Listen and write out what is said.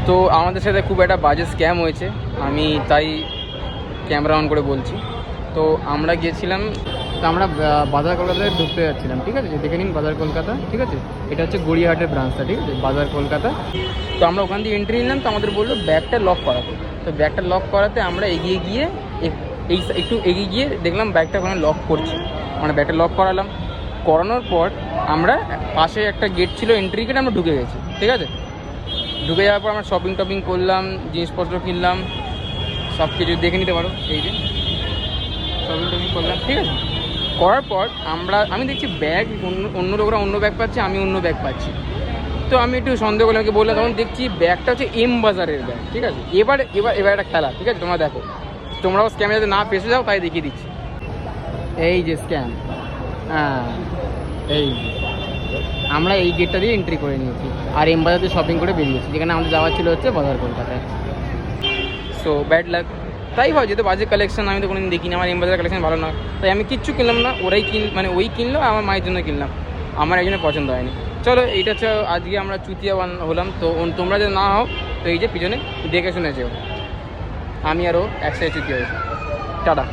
তো আমাদের সাথে খুব একটা বাজে স্ক্যাম হয়েছে, আমি তাই ক্যামেরা অন করে বলছি। তো আমরা গিয়েছিলাম, তো আমরা বাজার কলকাতায় ঢুকতে যাচ্ছিলাম, ঠিক আছে, দেখে নিন বাজার কলকাতা, ঠিক আছে, এটা হচ্ছে গড়িয়াহাটের ব্রাঞ্চটা, ঠিক আছে, বাজার কলকাতা। তো আমরা ওখান দিয়ে এন্ট্রি নিলাম, তো আমাদের বললো ব্যাগটা লক করাতে। তো ব্যাগটা লক করাতে আমরা এগিয়ে গিয়ে একটু এগিয়ে গিয়ে দেখলাম ব্যাগটা ওখানে লক করছে, মানে ব্যাগটা লক করালাম। করানোর পর আমরা পাশে একটা গেট ছিল, এন্ট্রি গেট, আমরা ঢুকে গেছি, ঠিক আছে। ঢুকে যাওয়ার পর আমরা শপিং টপিং করলাম, জিনিসপত্র কিনলাম, সব কিছু দেখে নিতে পারো, এই যে শপিং টপিং করলাম, ঠিক আছে। করার পর আমি দেখছি ব্যাগ অন্য লোকরা অন্য ব্যাগ পাচ্ছে, আমি অন্য ব্যাগ পাচ্ছি। তো আমি একটু সন্দেহ করলাম, বললাম, তখন দেখছি ব্যাগটা হচ্ছে এম বাজারের ব্যাগ, ঠিক আছে। এবার এবার এবার একটা খেলা, ঠিক আছে, তোমরা দেখো, তোমরাও স্ক্যামে যাতে না ফেসে যাও তাই দেখিয়ে দিচ্ছি। এই যে স্ক্যাম, হ্যাঁ, এই আমরা এই গেটটা দিয়ে এন্ট্রি করে নিয়েছি আর এম বাজার দিয়ে শপিং করে বেরিয়েছি, যেখানে আমাদের যাওয়ার ছিল হচ্ছে বাজার কলকাতায়। সো ব্যাড লাক, তাই হয়, যেহেতু বাজে কালেকশন আমি তো কোনোদিন দেখিনি, আমার এম বাজার কালেকশন ভালো না, তাই আমি কিচ্ছু কিনলাম না, ওই কিনলো, আমার মায়ের জন্য কিনলাম, আমার এই জন্য পছন্দ হয়নি। চলো, এইটা হচ্ছে আজকে আমরা চুতিয়া হলাম। তো তোমরা যদি না হও তো এই যে পিছনে দেখে শুনে যেও, আমি আরও একসাথে চুতিয়া হয়েছি। টাটা।